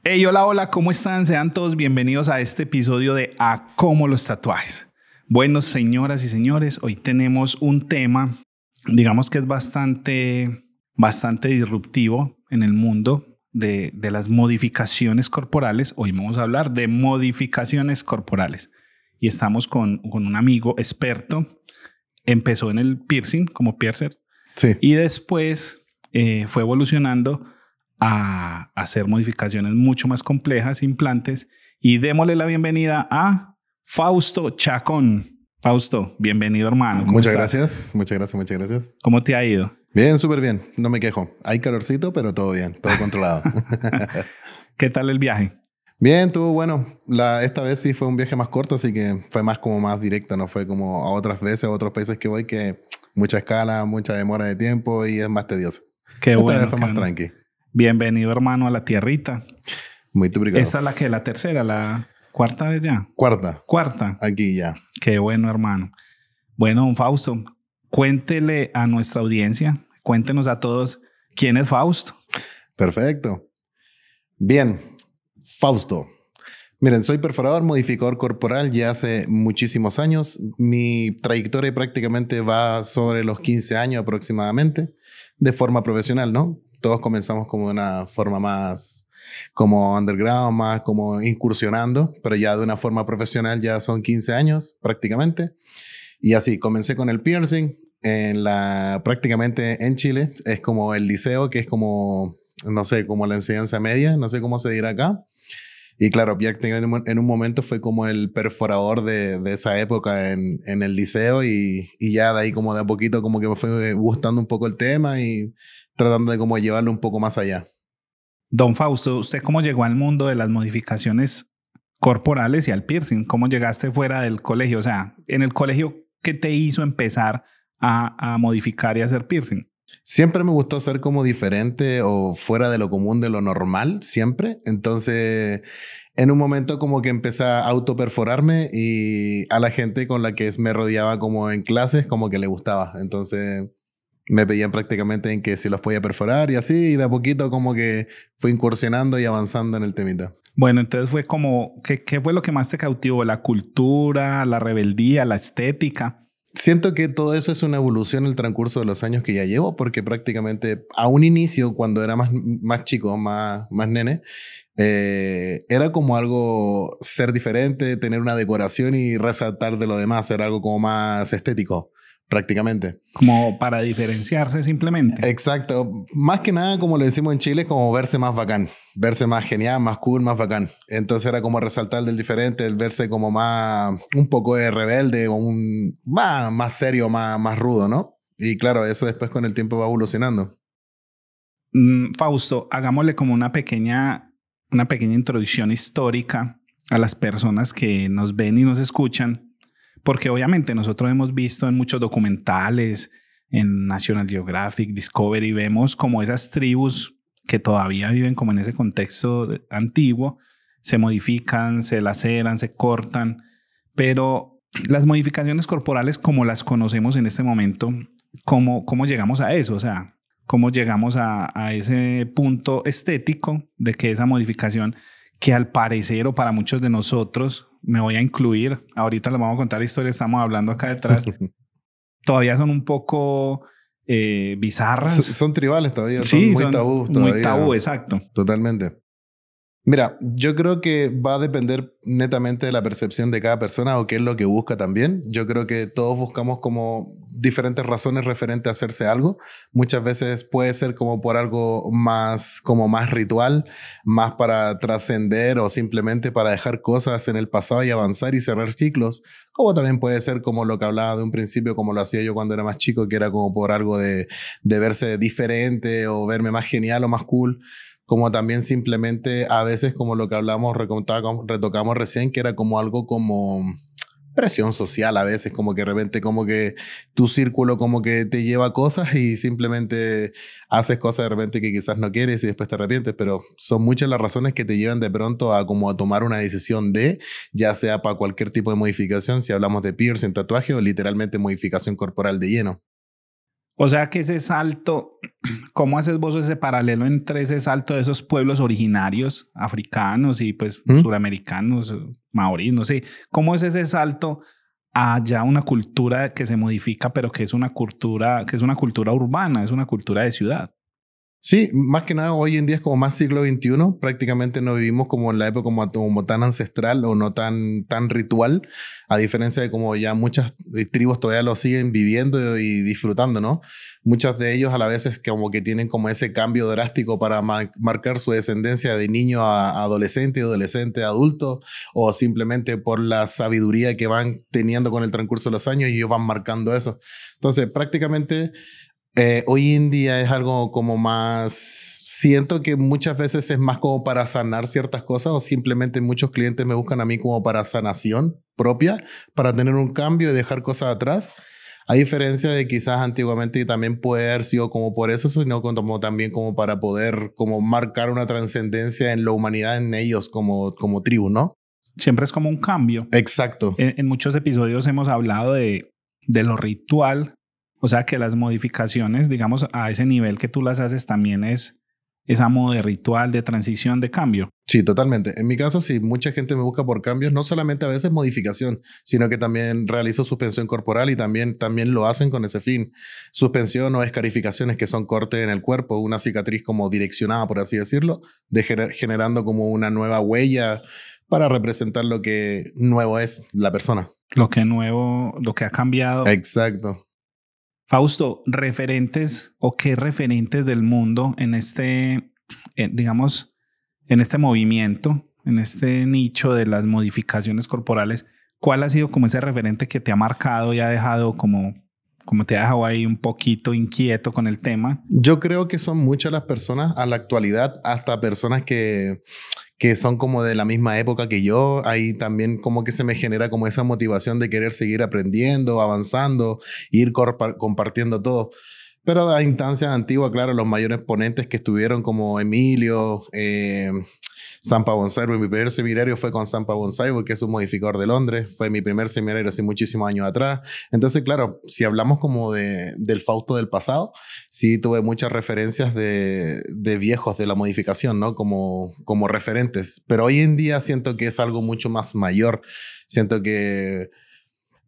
Hey, hola, hola, ¿cómo están? Sean todos bienvenidos a este episodio de A Cómo los tatuajes. Bueno, señoras y señores, hoy tenemos un tema, digamos que es bastante disruptivo en el mundo de las modificaciones corporales. Hoy vamos a hablar de modificaciones corporales y estamos con un amigo experto. Empezó en el piercing como piercer, sí, y después fue evolucionando a hacer modificaciones mucho más complejas, implantes, y démosle la bienvenida a Fausto Chacón. Fausto, bienvenido, hermano. ¿Cómo muchas estás? gracias, muchas gracias. ¿Cómo te ha ido? Bien, súper bien, no me quejo. Hay calorcito, pero todo bien, todo controlado. ¿Qué tal el viaje? Bien, estuvo bueno. Esta vez sí fue un viaje más corto, así que fue más directo, no fue como a otras veces, a otros países que voy, que mucha escala, mucha demora de tiempo y es más tedioso. Qué Esta bueno. vez fue más tranqui. Bienvenido, hermano, a la tierrita. Muy obrigado. ¿Esta es la tercera, la cuarta vez ya? Cuarta. Aquí ya. Qué bueno, hermano. Bueno, don Fausto, cuéntele a nuestra audiencia, cuéntenos a todos quién es Fausto. Perfecto. Bien, Fausto. Miren, soy perforador, modificador corporal ya hace muchísimos años. Mi trayectoria prácticamente va sobre los 15 años aproximadamente, de forma profesional, ¿no? Todos comenzamos como de una forma más como underground, más como incursionando, pero ya de una forma profesional ya son 15 años prácticamente. Y así, comencé con el piercing prácticamente en Chile. Es como el liceo, que es como, no sé, como la enseñanza media, no sé cómo se dirá acá. Y claro, prácticamente en un momento fue como el perforador de esa época en el liceo y ya de ahí como de a poquito como que me fue gustando un poco el tema y tratando de como llevarlo un poco más allá. Don Fausto, ¿usted cómo llegó al mundo de las modificaciones corporales y al piercing? ¿Cómo llegaste fuera del colegio? O sea, en el colegio, ¿qué te hizo empezar a modificar y a hacer piercing? Siempre me gustó ser como diferente o fuera de lo común, de lo normal, siempre. Entonces, en un momento como que empecé a autoperforarme y a la gente con la que me rodeaba como en clases como que le gustaba. Entonces, me pedían prácticamente en que si los podía perforar y así, y de a poquito como que fui incursionando y avanzando en el temita. Bueno, entonces fue como, ¿qué fue lo que más te cautivó? ¿La cultura, la rebeldía, la estética? Siento que todo eso es una evolución en el transcurso de los años que ya llevo, porque prácticamente a un inicio, cuando era más chico, más nene, era como algo ser diferente, tener una decoración y resaltar de lo demás, era algo como más estético, prácticamente. Como para diferenciarse simplemente. Exacto. Más que nada, como lo decimos en Chile, como verse más bacán, verse más genial, más cool, más bacán. Entonces era como resaltar del diferente, el verse como más, un poco de rebelde, o más serio, más rudo, ¿no? Y claro, eso después con el tiempo va evolucionando. Fausto, hagámosle como una pequeña introducción histórica a las personas que nos ven y nos escuchan, porque obviamente nosotros hemos visto en muchos documentales, en National Geographic, Discovery, vemos como esas tribus que todavía viven como en ese contexto antiguo, se modifican, se laceran, se cortan, pero las modificaciones corporales como las conocemos en este momento, ¿cómo llegamos a eso? O sea, ¿cómo llegamos a ese punto estético de que esa modificación, que al parecer o para muchos de nosotros, me voy a incluir, ahorita les vamos a contar la historia, estamos hablando acá detrás, todavía son un poco bizarras? Son tribales todavía, son Sí, muy son tabús muy todavía. tabú, exacto. Totalmente. Mira, yo creo que va a depender netamente de la percepción de cada persona o qué es lo que busca también. Yo creo que todos buscamos como diferentes razones referentes a hacerse algo. Muchas veces puede ser como por algo más, como más ritual, más para trascender o simplemente para dejar cosas en el pasado y avanzar y cerrar ciclos. Como también puede ser como lo que hablaba de un principio, como lo hacía yo cuando era más chico, que era como por algo de verse diferente o verme más genial o más cool, como también simplemente a veces como lo que hablamos, retocamos recién, que era como algo como presión social a veces, como que de repente como que tu círculo como que te lleva a cosas y simplemente haces cosas de repente que quizás no quieres y después te arrepientes, pero son muchas las razones que te llevan de pronto a como a tomar una decisión ya sea para cualquier tipo de modificación, si hablamos de piercing, tatuaje o literalmente modificación corporal de lleno. O sea que ese salto, ¿cómo haces vos ese paralelo entre ese salto de esos pueblos originarios africanos y pues ¿Mm? suramericanos, maoríes, no sé? ¿Cómo es ese salto a ya una cultura que se modifica, pero que es una cultura urbana, es una cultura de ciudad? Sí, más que nada hoy en día es como más siglo XXI, prácticamente no vivimos como en la época como tan ancestral o no tan ritual, a diferencia de como ya muchas tribus todavía lo siguen viviendo y disfrutando, ¿no? Muchas de ellos a la vez es como que tienen como ese cambio drástico para marcar su descendencia de niño a adolescente, adolescente a adulto, o simplemente por la sabiduría que van teniendo con el transcurso de los años y ellos van marcando eso. Entonces, prácticamente hoy en día es algo como más, siento que muchas veces es más como para sanar ciertas cosas o simplemente muchos clientes me buscan a mí como para sanación propia, para tener un cambio y dejar cosas atrás. A diferencia de quizás antiguamente también puede haber sido como por eso, sino como también como para poder como marcar una trascendencia en la humanidad en ellos como tribu, ¿no? Siempre es como un cambio. Exacto. En muchos episodios hemos hablado de lo ritual, o sea que las modificaciones, digamos, a ese nivel que tú las haces también es a modo de ritual, de transición, de cambio. Sí, totalmente. En mi caso, sí, mucha gente me busca por cambios, no solamente a veces modificación, sino que también realizo suspensión corporal y también lo hacen con ese fin. Suspensión o escarificaciones que son cortes en el cuerpo, una cicatriz como direccionada, por así decirlo, generando como una nueva huella para representar lo que nuevo es la persona. Lo que nuevo, lo que ha cambiado. Exacto. Fausto, referentes o qué referentes del mundo en este, digamos, en este movimiento, en este nicho de las modificaciones corporales, ¿cuál ha sido como ese referente que te ha marcado y ha dejado como te ha dejado ahí un poquito inquieto con el tema? Yo creo que son muchas las personas a la actualidad, hasta personas que son como de la misma época que yo, ahí también como que se me genera como esa motivación de querer seguir aprendiendo, avanzando, ir compartiendo todo. Pero a instancias antiguas, claro, los mayores ponentes que estuvieron como Emilio, Zampa Bonsai, mi primer seminario fue con Zampa Bonsai porque es un modificador de Londres, fue mi primer seminario hace muchísimos años atrás. Entonces, claro, si hablamos como del Fausto del pasado, sí tuve muchas referencias de viejos de la modificación, ¿no? Como referentes. Pero hoy en día siento que es algo mucho más mayor. Siento que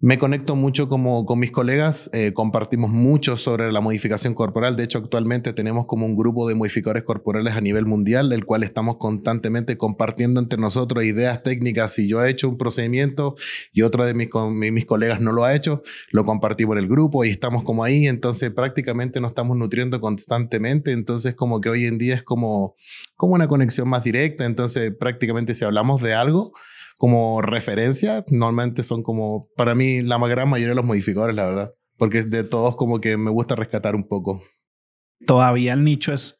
me conecto mucho como con mis colegas, compartimos mucho sobre la modificación corporal. De hecho, actualmente tenemos como un grupo de modificadores corporales a nivel mundial, el cual estamos constantemente compartiendo entre nosotros ideas técnicas. Si yo he hecho un procedimiento y otro de mis colegas no lo ha hecho, lo compartimos en el grupo y estamos como ahí. Entonces, prácticamente nos estamos nutriendo constantemente. Entonces, como que hoy en día es como una conexión más directa. Entonces, prácticamente si hablamos de algo como referencia, normalmente son como, para mí, la gran mayoría de los modificadores, la verdad. Porque de todos como que me gusta rescatar un poco. Todavía el nicho es,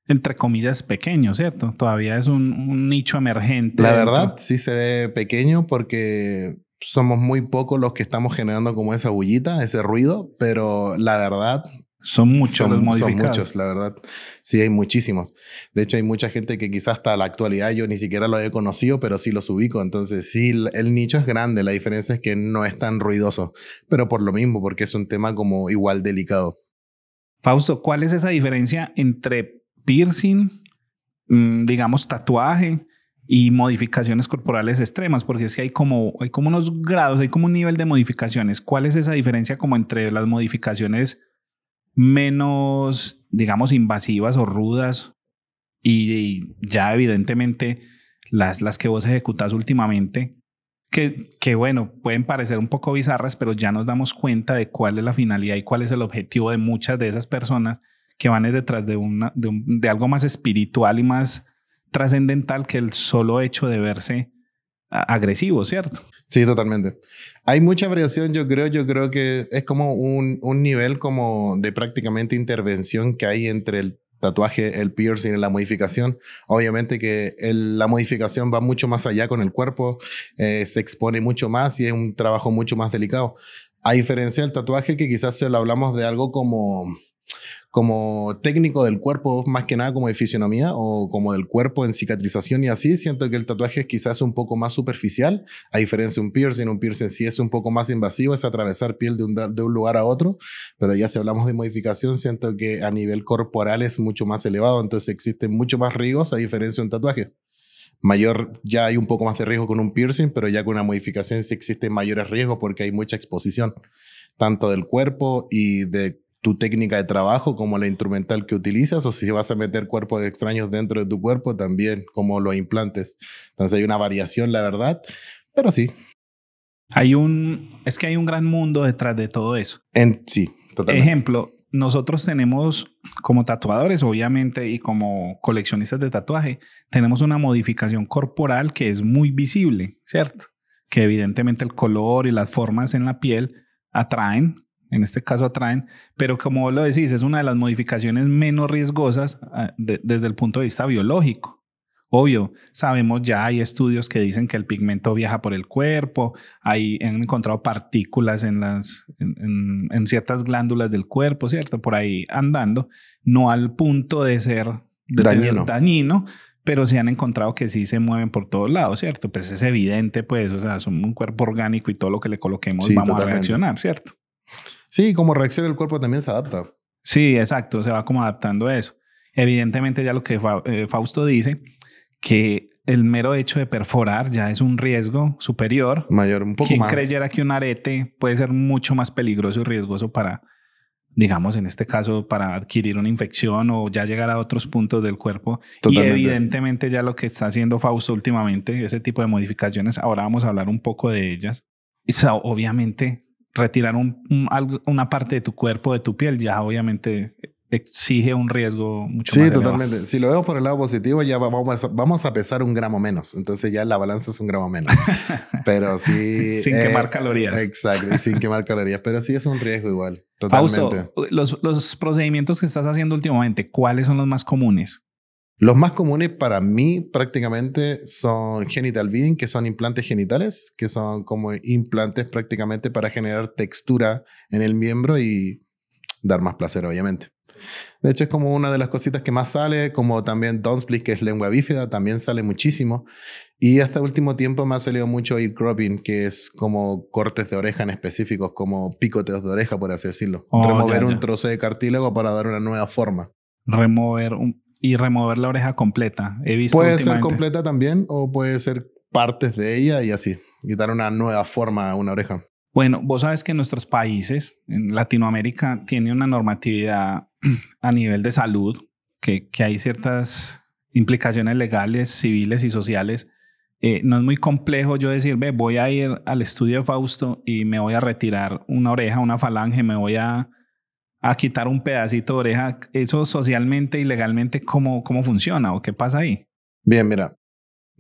entre comillas, pequeño, ¿cierto? Todavía es un nicho emergente La verdad, dentro. sí se ve pequeño porque somos muy pocos los que estamos generando como esa bullita, ese ruido, pero la verdad Son muchos los son modificados. muchos, la verdad. Sí, hay muchísimos. De hecho, hay mucha gente que quizás hasta la actualidad yo ni siquiera lo he conocido, pero sí los ubico. Entonces, sí, el nicho es grande. La diferencia es que no es tan ruidoso, pero por lo mismo, porque es un tema como igual delicado. Fausto, ¿cuál es esa diferencia entre piercing, digamos, tatuaje y modificaciones corporales extremas? Porque es que hay como unos grados, hay como un nivel de modificaciones. ¿Cuál es esa diferencia como entre las modificaciones menos, digamos, invasivas o rudas y ya evidentemente las que vos ejecutas últimamente? Que bueno, pueden parecer un poco bizarras, pero ya nos damos cuenta de cuál es la finalidad y cuál es el objetivo de muchas de esas personas que van detrás de algo más espiritual y más trascendental que el solo hecho de verse agresivo, ¿cierto? Sí, totalmente. Hay mucha variación, yo creo que es como un nivel como de prácticamente intervención que hay entre el tatuaje, el piercing y la modificación. Obviamente que la modificación va mucho más allá con el cuerpo, se expone mucho más y es un trabajo mucho más delicado. A diferencia del tatuaje que quizás se lo hablamos de algo como como técnico del cuerpo, más que nada como de fisionomía o como del cuerpo en cicatrización y así, siento que el tatuaje es quizás un poco más superficial, a diferencia de un piercing sí es un poco más invasivo, es atravesar piel de un lugar a otro, pero ya si hablamos de modificación, siento que a nivel corporal es mucho más elevado, entonces existen mucho más riesgos a diferencia de un tatuaje. Ya hay un poco más de riesgo con un piercing, pero ya con una modificación sí existen mayores riesgos porque hay mucha exposición, tanto del cuerpo y de tu técnica de trabajo como la instrumental que utilizas, o si vas a meter cuerpos extraños dentro de tu cuerpo también, como los implantes. Entonces hay una variación, la verdad, pero sí. Es que hay un gran mundo detrás de todo eso. Sí, totalmente. Ejemplo, nosotros tenemos como tatuadores, obviamente, y como coleccionistas de tatuaje, tenemos una modificación corporal que es muy visible, ¿cierto? Que evidentemente el color y las formas en la piel atraen, en este caso atraen, pero como vos lo decís, es una de las modificaciones menos riesgosas desde el punto de vista biológico. Obvio, sabemos ya, hay estudios que dicen que el pigmento viaja por el cuerpo, han encontrado partículas en ciertas glándulas del cuerpo, ¿cierto? Por ahí andando, no al punto de ser dañino, pero se han encontrado que sí se mueven por todos lados, ¿cierto? Pues es evidente, pues, o sea, son un cuerpo orgánico y todo lo que le coloquemos sí, vamos totalmente a reaccionar, ¿cierto? Sí, como reacciona el cuerpo también se adapta. Sí, exacto, se va como adaptando a eso. Evidentemente ya lo que Fausto dice, que el mero hecho de perforar ya es un riesgo superior. Mayor, un poco más. ¿Quién creyera que un arete puede ser mucho más peligroso y riesgoso para, digamos, en este caso, para adquirir una infección o ya llegar a otros puntos del cuerpo? Totalmente. Y evidentemente ya lo que está haciendo Fausto últimamente, ese tipo de modificaciones, ahora vamos a hablar un poco de ellas. O sea, obviamente, retirar una parte de tu cuerpo, de tu piel, ya obviamente exige un riesgo mucho más elevado. Sí, totalmente. Si lo vemos por el lado positivo, ya vamos a pesar 1 gramo menos. Entonces ya la balanza es 1 gramo menos. Pero sí... sin quemar calorías. Exacto, sin quemar calorías. Pero sí es un riesgo igual. Totalmente. Fausto, los procedimientos que estás haciendo últimamente, ¿cuáles son los más comunes? Los más comunes para mí prácticamente son genital beading, que son implantes genitales, que son como implantes prácticamente para generar textura en el miembro y dar más placer, obviamente. De hecho, es como una de las cositas que más sale, como también Don't Split, que es lengua bífida, también sale muchísimo. Y hasta último tiempo me ha salido mucho ear cropping, que es como cortes de oreja en específicos, como picoteos de oreja, por así decirlo. Remover un trozo de cartílago para dar una nueva forma. Remover la oreja completa. He visto puede ser completa también, o puede ser partes de ella y así, y dar una nueva forma a una oreja. Bueno, vos sabes que en nuestros países, en Latinoamérica, tiene una normatividad a nivel de salud, que hay ciertas implicaciones legales, civiles y sociales. No es muy complejo yo decir, voy a ir al estudio de Fausto y me voy a retirar una oreja, una falange, me voy a quitar un pedacito de oreja. ¿Eso socialmente y legalmente cómo funciona o qué pasa ahí? Bien, mira.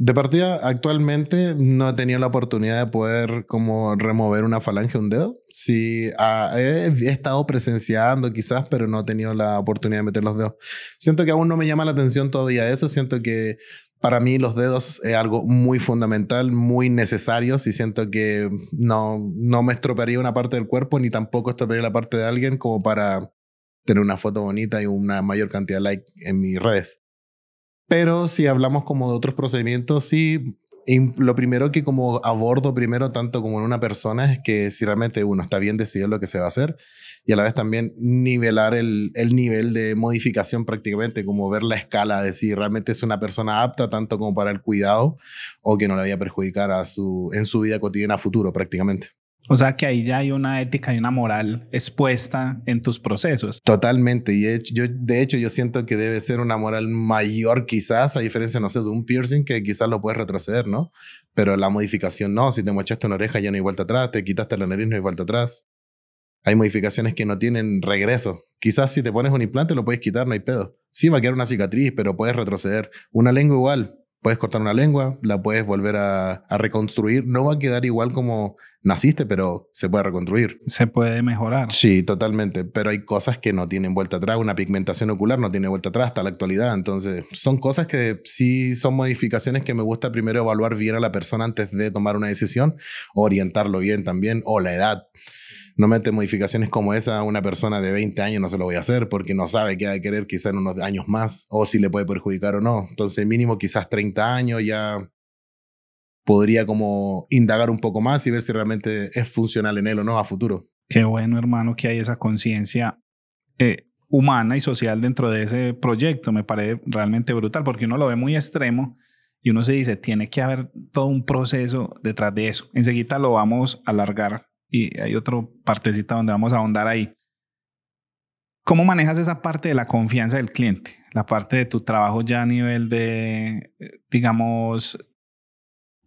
De partida, actualmente no he tenido la oportunidad de poder como remover una falange o un dedo. Sí, he estado presenciando quizás, pero no he tenido la oportunidad de meter los dedos. Siento que aún no me llama la atención todavía eso. Siento que para mí los dedos es algo muy fundamental, muy necesario. Y siento que no me estropearía una parte del cuerpo, ni tampoco estropearía la parte de alguien como para tener una foto bonita y una mayor cantidad de likes en mis redes. Pero si hablamos como de otros procedimientos, sí, lo primero que como abordo primero tanto como en una persona es que si realmente uno está bien decidido lo que se va a hacer y a la vez también nivelar el nivel de modificación prácticamente, como ver la escala de si realmente es una persona apta tanto como para el cuidado o que no le vaya a perjudicar en su vida cotidiana a futuro prácticamente. O sea que ahí ya hay una ética y una moral expuesta en tus procesos. Totalmente. Y de hecho, yo siento que debe ser una moral mayor quizás, a diferencia, no sé, de un piercing que quizás lo puedes retroceder, ¿no? Pero la modificación no. Si te mochaste una oreja ya no hay vuelta atrás, te quitaste la nariz no hay vuelta atrás. Hay modificaciones que no tienen regreso. Quizás si te pones un implante lo puedes quitar, no hay pedo. Sí va a quedar una cicatriz, pero puedes retroceder. Una lengua igual. Puedes cortar una lengua, la puedes volver a reconstruir. No va a quedar igual como naciste, pero se puede reconstruir. Se puede mejorar. Sí, totalmente. Pero hay cosas que no tienen vuelta atrás. Una pigmentación ocular no tiene vuelta atrás hasta la actualidad. Entonces, son cosas que sí son modificaciones que me gusta primero evaluar bien a la persona antes de tomar una decisión, orientarlo bien también, o la edad. no mete modificaciones como esa a una persona de 20 años, no se lo voy a hacer porque no sabe qué va a querer quizá en unos años más o si le puede perjudicar o no. Entonces mínimo quizás 30 años ya podría como indagar un poco más y ver si realmente es funcional en él o no a futuro. Qué bueno, hermano, que hay esa conciencia humana y social dentro de ese proyecto. Me parece realmente brutal porque uno lo ve muy extremo y uno se dice, tiene que haber todo un proceso detrás de eso. Enseguida lo vamos a alargar y hay otra partecita donde vamos a ahondar ahí. ¿Cómo manejas esa parte de la confianza del cliente? La parte de tu trabajo ya a nivel de, digamos,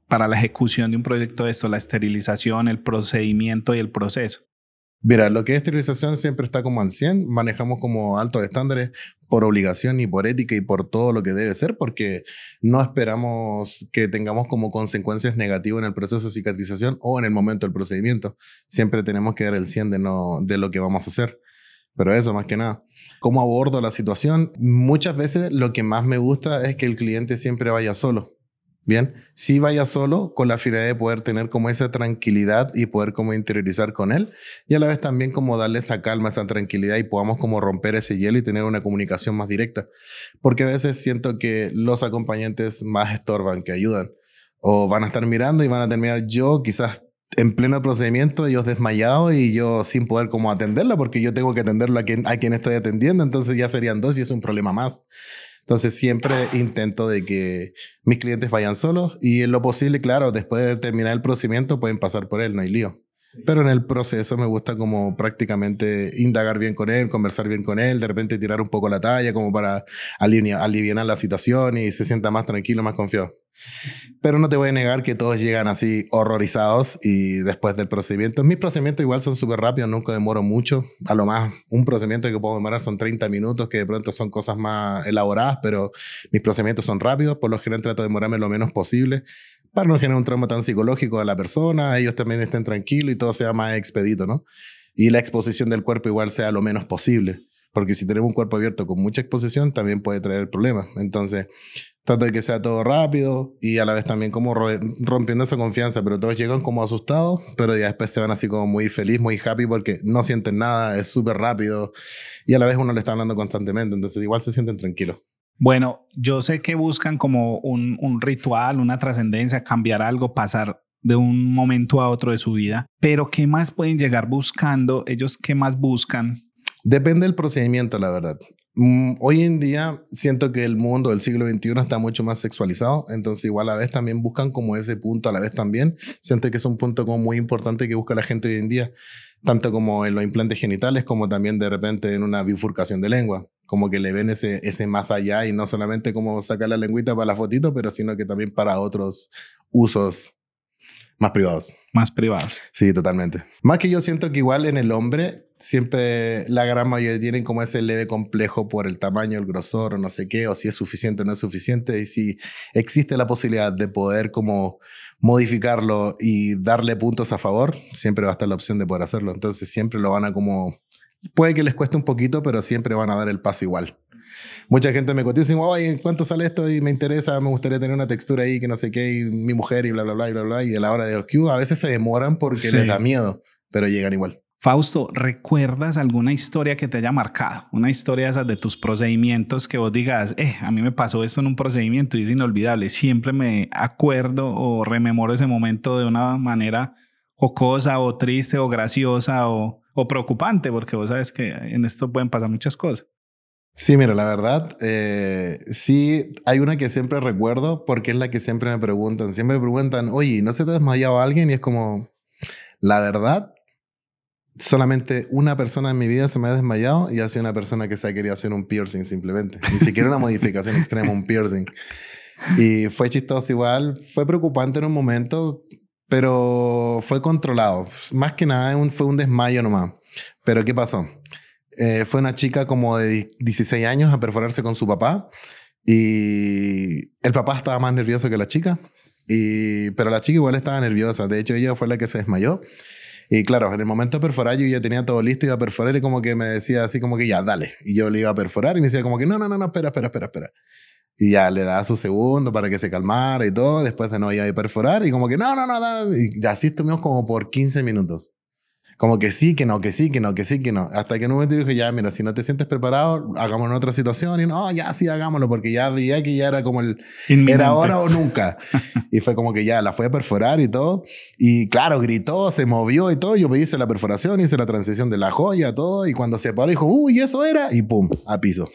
para la ejecución de un proyecto de esto, la esterilización, el procedimiento y el proceso. Mira, lo que es esterilización siempre está como al 100, manejamos como altos estándares por obligación y por ética y por todo lo que debe ser, porque no esperamos que tengamos como consecuencias negativas en el proceso de cicatrización o en el momento del procedimiento. Siempre tenemos que dar el 100 de lo que vamos a hacer. Pero eso, más que nada. ¿Cómo abordo la situación? Muchas veces lo que más me gusta es que el cliente siempre vaya solo. Bien, sí vaya solo con la finalidad de poder tener como esa tranquilidad y poder como interiorizar con él y a la vez también como darle esa calma, esa tranquilidad y podamos como romper ese hielo y tener una comunicación más directa. Porque a veces siento que los acompañantes más estorban que ayudan o van a estar mirando y van a terminar yo quizás en pleno procedimiento, ellos desmayados y yo sin poder como atenderla porque yo tengo que atenderlo a quien estoy atendiendo, entonces ya serían dos y es un problema más. Entonces siempre intento de que mis clientes vayan solos y en lo posible, claro, después de terminar el procedimiento pueden pasar por él, no hay lío. Sí. Pero en el proceso me gusta como prácticamente indagar bien con él, conversar bien con él, de repente tirar un poco la talla como para aliviar la situación y se sienta más tranquilo, más confiado. Pero no te voy a negar que todos llegan así horrorizados y después del procedimiento. Mis procedimientos igual son súper rápidos, nunca demoro mucho. A lo más, un procedimiento que puedo demorar son 30 minutos, que de pronto son cosas más elaboradas, pero mis procedimientos son rápidos. Por lo general trato de demorarme lo menos posible para no generar un trauma tan psicológico a la persona, ellos también estén tranquilos y todo sea más expedito, ¿no? Y la exposición del cuerpo igual sea lo menos posible. Porque si tenemos un cuerpo abierto con mucha exposición, también puede traer problemas. Entonces, trato de que sea todo rápido y a la vez también como rompiendo esa confianza, pero todos llegan como asustados, pero ya después se van así como muy feliz, muy happy porque no sienten nada, es súper rápido y a la vez uno le está hablando constantemente, entonces igual se sienten tranquilos. Bueno, yo sé que buscan como un ritual, una trascendencia, cambiar algo, pasar de un momento a otro de su vida, pero ¿qué más pueden llegar buscando? ¿Ellos qué más buscan? Depende del procedimiento, la verdad. Hoy en día siento que el mundo del siglo XXI está mucho más sexualizado, entonces igual a la vez también buscan como ese punto, a la vez también. Siento que es un punto como muy importante que busca la gente hoy en día, tanto como en los implantes genitales, como también de repente en una bifurcación de lengua. Como que le ven ese más allá y no solamente como sacar la lengüita para la fotito, pero sino que también para otros usos más privados. Más privados. Sí, totalmente. Más que yo siento que igual en el hombre siempre la gran mayoría tienen como ese leve complejo por el tamaño, el grosor o no sé qué, o si es suficiente o no es suficiente, y si existe la posibilidad de poder como modificarlo y darle puntos a favor, siempre va a estar la opción de poder hacerlo. Entonces siempre lo van a como... Puede que les cueste un poquito, pero siempre van a dar el paso igual. Mucha gente me cotiza y dice, oye, ¿cuánto sale esto? Y me interesa, me gustaría tener una textura ahí que no sé qué, y mi mujer y bla, bla, bla, y bla, bla. Y a la hora de los Q a veces se demoran porque les da miedo, pero llegan igual. Fausto, ¿recuerdas alguna historia que te haya marcado? Una historia de esas de tus procedimientos que vos digas, a mí me pasó esto en un procedimiento y es inolvidable. Siempre me acuerdo o rememoro ese momento de una manera jocosa o triste o graciosa o preocupante, porque vos sabes que en esto pueden pasar muchas cosas. Sí, mira, la verdad, sí, hay una que siempre recuerdo porque es la que siempre me preguntan. Siempre me preguntan, oye, ¿no se te ha desmayado alguien? Y es como, la verdad, solamente una persona en mi vida se me ha desmayado y ha sido una persona que se ha querido hacer un piercing simplemente. Ni siquiera una modificación extrema, un piercing. Y fue chistoso igual, fue preocupante en un momento, pero fue controlado. Más que nada fue un desmayo nomás. Pero ¿qué pasó? Fue una chica como de 16 años a perforarse con su papá y el papá estaba más nervioso que la chica, pero la chica igual estaba nerviosa. De hecho, ella fue la que se desmayó. Y claro, en el momento de perforar yo ya tenía todo listo, iba a perforar y como que me decía así como que ya, dale. Y yo le iba a perforar y me decía como que no, espera. Y ya le daba su segundo para que se calmara y todo. Después de no iba a perforar y como que no. Y ya así estuvimos como por 15 minutos. Como que sí, que no, que sí, que no, que sí, que no. Hasta que en un momento dije, ya, mira, si no te sientes preparado, hagámoslo en otra situación. Y no, ya sí, hagámoslo, porque ya veía que ya era como era Inminente. ahora o nunca. Y fue como que ya la fue a perforar y todo. Y claro, gritó, se movió y todo. Yo me hice la perforación, hice la transición de la joya, todo. Y cuando se paró, dijo, uy, eso era. Y pum, a piso.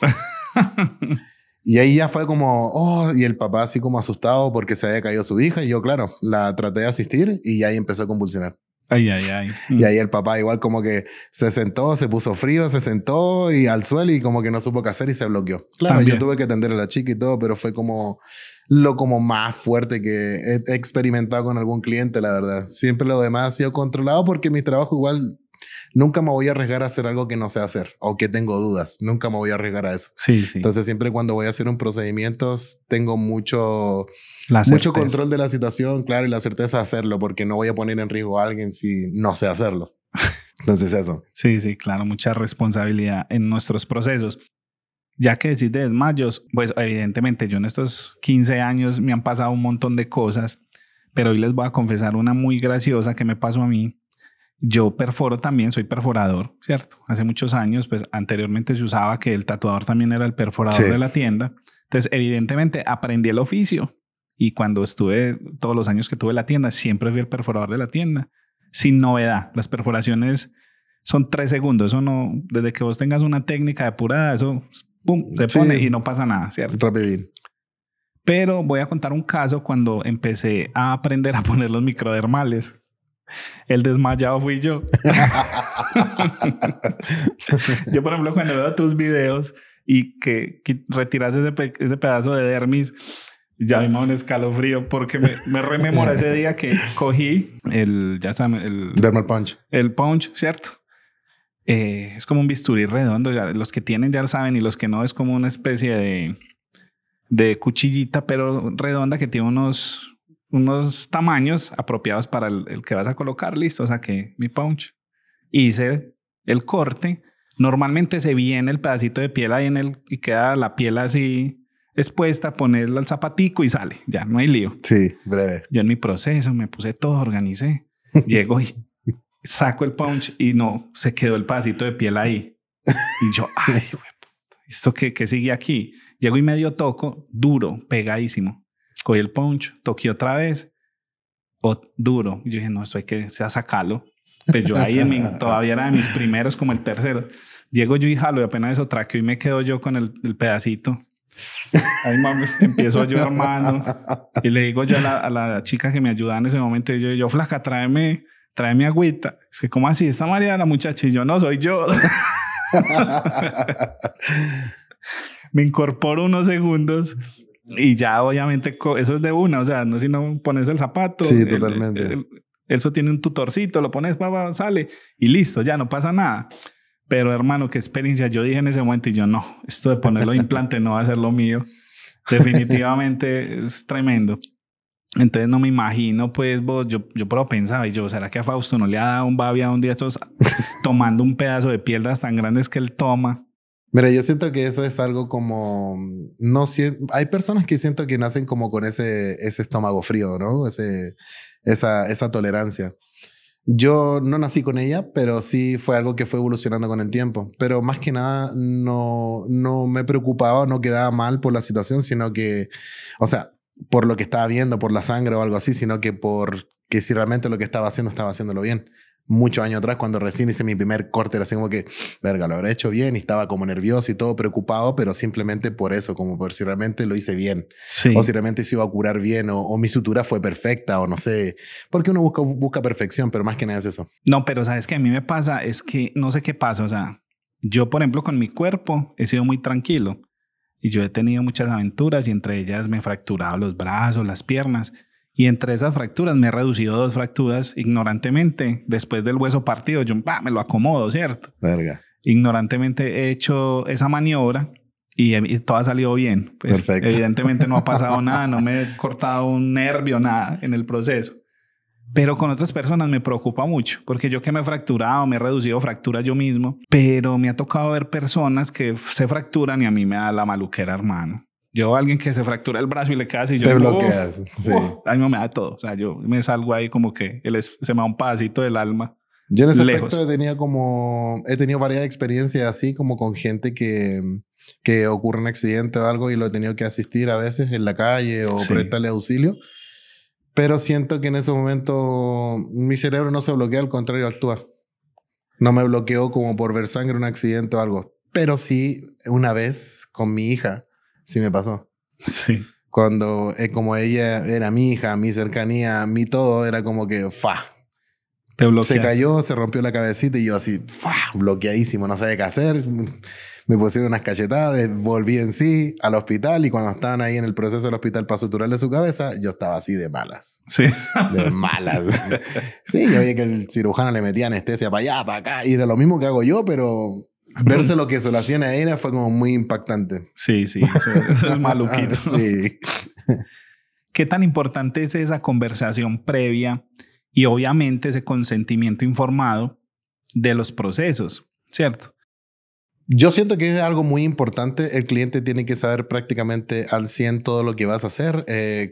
Y ahí ya fue como, oh, y el papá así como asustado porque se había caído su hija. Y yo, claro, la traté de asistir y ahí empezó a convulsionar. Ay, ay, ay. Y ahí el papá igual como que se sentó, se puso frío, se sentó y al suelo y como que no supo qué hacer y se bloqueó. Claro, También. yo tuve que atender a la chica y todo, pero fue como lo como más fuerte que he experimentado con algún cliente, la verdad. Siempre lo demás ha sido controlado porque mi trabajo igual nunca me voy a arriesgar a hacer algo que no sé hacer o que tengo dudas. Nunca me voy a arriesgar a eso. Sí, sí. Entonces siempre cuando voy a hacer un procedimiento tengo mucho certeza. control de la situación, claro, y la certeza de hacerlo, porque no voy a poner en riesgo a alguien si no sé hacerlo. Entonces eso. Sí, sí, claro, mucha responsabilidad en nuestros procesos. Ya que decís de desmayos, pues evidentemente yo en estos 15 años me han pasado un montón de cosas, pero hoy les voy a confesar una muy graciosa que me pasó a mí. Yo perforo también, soy perforador, ¿cierto? Hace muchos años, pues anteriormente se usaba que el tatuador también era el perforador Sí. de la tienda. Entonces, evidentemente, aprendí el oficio. Y cuando estuve, todos los años que tuve la tienda, siempre fui el perforador de la tienda. Sin novedad. Las perforaciones son 3 segundos. Eso no, desde que vos tengas una técnica depurada, eso, pum, se pone y no pasa nada, ¿cierto? Rapidín. Pero voy a contar un caso cuando empecé a aprender a poner los microdermales. El desmayado fui yo. Yo, por ejemplo, cuando veo tus videos y que retiras ese pedazo de dermis, ya me da un escalofrío porque me rememora ese día que cogí ya saben, el Dermal Punch. El punch, ¿cierto? Es como un bisturí redondo. Los que tienen ya lo saben y los que no es como una especie de cuchillita, pero redonda que tiene unos tamaños apropiados para el que vas a colocar. Listo, saqué mi punch. Hice el corte. Normalmente se viene el pedacito de piel ahí y queda la piel así expuesta, ponerla al zapatico y sale. Ya, no hay lío. Sí, breve. Yo en mi proceso me puse todo, organicé. Llego y saco el punch y no, se quedó el pedacito de piel ahí. Y yo, ay, ¿esto qué sigue aquí? Llego y medio toco, duro, pegadísimo. Cogí el punch, toqué otra vez, duro. Y yo dije, no, esto hay que sacarlo. Pues yo ahí todavía era de mis primeros, como el tercero. Llego yo y jalo y apenas eso traqueo y me quedo yo con el pedacito. Ahí mami, empiezo yo, hermano. Y le digo yo a la chica que me ayudaba en ese momento, yo flaca, tráeme agüita. Es que, ¿cómo así? Está María la muchacha y yo, no, soy yo. Me incorporo unos segundos y ya obviamente eso es de una, o sea, no si no pones el zapato. Sí, totalmente. Eso tiene un tutorcito, lo pones, sale y listo, ya no pasa nada. Pero hermano, qué experiencia. Yo dije en ese momento y yo no, esto de ponerlo de implante no va a ser lo mío. Definitivamente es tremendo. Entonces no me imagino, pues vos, yo pero pensaba, y yo, ¿será que a Fausto no le ha dado un babia un día estos tomando un pedazo de piedras tan grandes que él toma? Mira, yo siento que eso es algo como... hay personas que siento que nacen como con ese estómago frío, ¿no? Esa tolerancia. Yo no nací con ella, pero sí fue algo que fue evolucionando con el tiempo. Pero más que nada no me preocupaba, no quedaba mal por la situación, sino que, o sea, por lo que estaba viendo, por la sangre o algo así, sino que porque si realmente lo que estaba haciéndolo bien. Muchos años atrás, cuando recién hice mi primer corte, era así como que, verga, lo habré hecho bien y estaba como nervioso y todo preocupado, pero simplemente por eso, como por si realmente lo hice bien. Sí. O si realmente se iba a curar bien, o mi sutura fue perfecta, o no sé. Porque uno busca perfección, pero más que nada es eso. No, pero ¿sabes qué a mí me pasa? Es que no sé qué pasa, o sea, yo, por ejemplo, con mi cuerpo he sido muy tranquilo y yo he tenido muchas aventuras y entre ellas me he fracturado los brazos, las piernas. Y entre esas fracturas me he reducido 2 fracturas ignorantemente. Después del hueso partido, yo me lo acomodo, ¿cierto? Verga. Ignorantemente he hecho esa maniobra y todo ha salido bien. Pues, perfecto. Evidentemente no ha pasado nada, no me he cortado un nervio, nada en el proceso. Pero con otras personas me preocupa mucho, porque yo que me he fracturado, me he reducido fracturas yo mismo, pero me ha tocado ver personas que se fracturan y a mí me da la maluquera, hermano. Yo, alguien que se fractura el brazo y le queda así, yo... Te bloqueas, sí. A mí no me da todo. O sea, yo me salgo ahí como que se me da un pedacito del alma. Yo en ese lejos. aspecto he tenido varias experiencias así como con gente que ocurre un accidente o algo y lo he tenido que asistir a veces en la calle o Sí, prestarle auxilio. Pero siento que en ese momento mi cerebro no se bloquea, al contrario, actúa. No me bloqueó como por ver sangre, un accidente o algo. Pero sí, una vez con mi hija, sí me pasó. sí. Cuando como ella era mi hija, mi cercanía, mi todo, era como que Te se bloqueas. cayó, se rompió la cabecita y yo así, bloqueadísimo, no sabía qué hacer. Me pusieron unas cachetadas, volví en sí al hospital y cuando estaban ahí en el proceso del hospital para suturarle su cabeza, yo estaba así de malas. Sí. De malas. Sí, yo veía que el cirujano le metía anestesia para allá, para acá, y era lo mismo que hago yo, pero verse lo que se lo hacían a ella fue como muy impactante. Sí, eso es maluquito. Sí. ¿Qué tan importante es esa conversación previa y obviamente ese consentimiento informado de los procesos, ¿cierto? Yo siento que es algo muy importante. El cliente tiene que saber prácticamente al 100 todo lo que vas a hacer,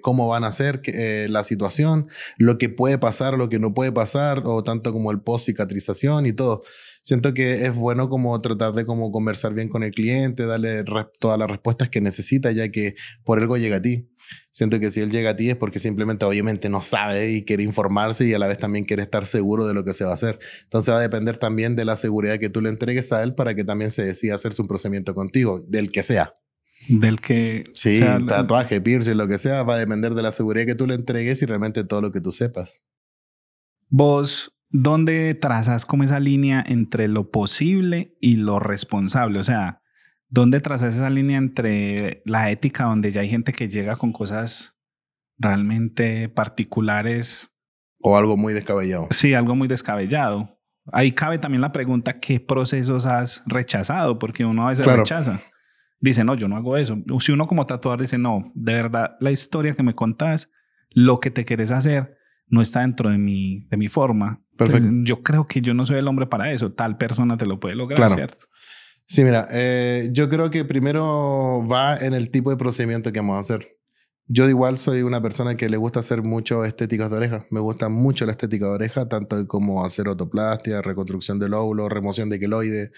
cómo van a hacer, la situación, lo que puede pasar, lo que no puede pasar, o tanto como el post cicatrización y todo. Siento que es bueno como tratar de como conversar bien con el cliente, darle todas las respuestas que necesita, ya que por algo llega a ti. Siento que si él llega a ti es porque simplemente obviamente no sabe y quiere informarse y a la vez también quiere estar seguro de lo que se va a hacer. Entonces va a depender también de la seguridad que tú le entregues a él para que también se decida hacerse un procedimiento contigo, del que sea. Del que, o sea, Sí, tatuaje, piercing, lo que sea, va a depender de la seguridad que tú le entregues y realmente todo lo que tú sepas. vos, ¿dónde trazas como esa línea entre lo posible y lo responsable? O sea, ¿dónde trazas esa línea entre la ética, donde ya hay gente que llega con cosas realmente particulares? O algo muy descabellado. Sí, algo muy descabellado. Ahí cabe también la pregunta, ¿qué procesos has rechazado? Porque uno a veces Claro, rechaza. Dice, no, yo no hago eso. Si uno como tatuador dice, no, de verdad, la historia que me contás, lo que te querés hacer, no está dentro de mi forma. Pues, perfecto. yo creo que yo no soy el hombre para eso. Tal persona te lo puede lograr, Claro. ¿cierto? Sí, mira, yo creo que primero va en el tipo de procedimiento que vamos a hacer. Yo igual soy una persona que le gusta hacer mucho estéticas de oreja. Me gusta mucho la estética de oreja, tanto como hacer otoplastia, reconstrucción del óvulo, remoción de queloide.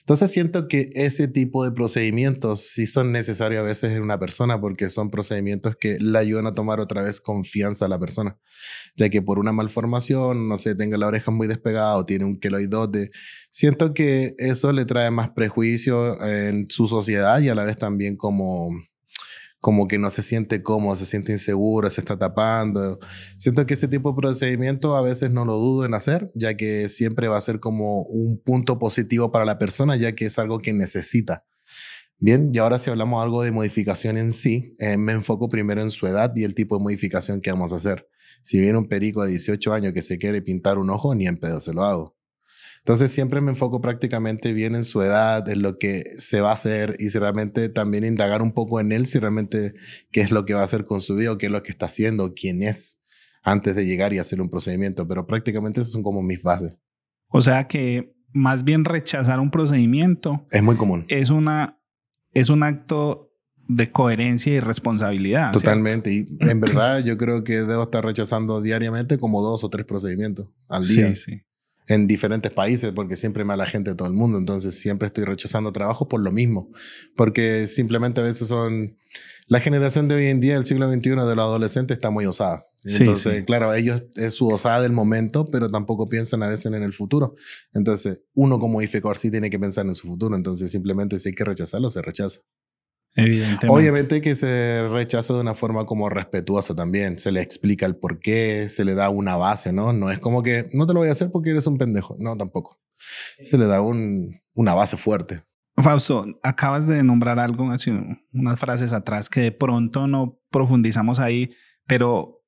Entonces siento que ese tipo de procedimientos sí son necesarios a veces en una persona porque son procedimientos que le ayudan a tomar otra vez confianza a la persona. Ya que por una malformación, no sé, tenga la oreja muy despegada o tiene un queloidote. Siento que eso le trae más prejuicio en su sociedad y a la vez también como que no se siente cómodo, se siente inseguro, se está tapando. Siento que ese tipo de procedimiento a veces no lo dudo en hacer, ya que siempre va a ser como un punto positivo para la persona, ya que es algo que necesita. Bien, y ahora si hablamos algo de modificación en sí, me enfoco primero en su edad y el tipo de modificación que vamos a hacer. Si viene un perico de 18 años que se quiere pintar un ojo, ni en pedo se lo hago. Entonces siempre me enfoco prácticamente bien en su edad, en lo que se va a hacer y si realmente también indagar un poco en él, si realmente qué es lo que va a hacer con su vida o qué es lo que está haciendo, quién es, antes de llegar y hacer un procedimiento. Pero prácticamente esas son como mis bases. O sea que más bien rechazar un procedimiento Es muy común. es un acto de coherencia y responsabilidad, ¿cierto? Totalmente. Y en verdad yo creo que debo estar rechazando diariamente como 2 o 3 procedimientos al Sí, día. sí. En diferentes países, porque siempre me la gente de todo el mundo, entonces siempre estoy rechazando trabajo por lo mismo, porque simplemente a veces son... La generación de hoy en día, el siglo XXI de los adolescentes está muy osada. Sí, Entonces, sí. claro, ellos es su osada del momento, pero tampoco piensan a veces en el futuro. Entonces, uno como modificador sí tiene que pensar en su futuro, entonces simplemente si hay que rechazarlo, se rechaza. Evidentemente. Obviamente que se rechaza de una forma como respetuosa también. Se le explica el por qué, se le da una base, ¿no? No es como que no te lo voy a hacer porque eres un pendejo. No, tampoco. Se le da una base fuerte. Fausto, acabas de nombrar algo hace unas frases atrás que de pronto no profundizamos ahí, pero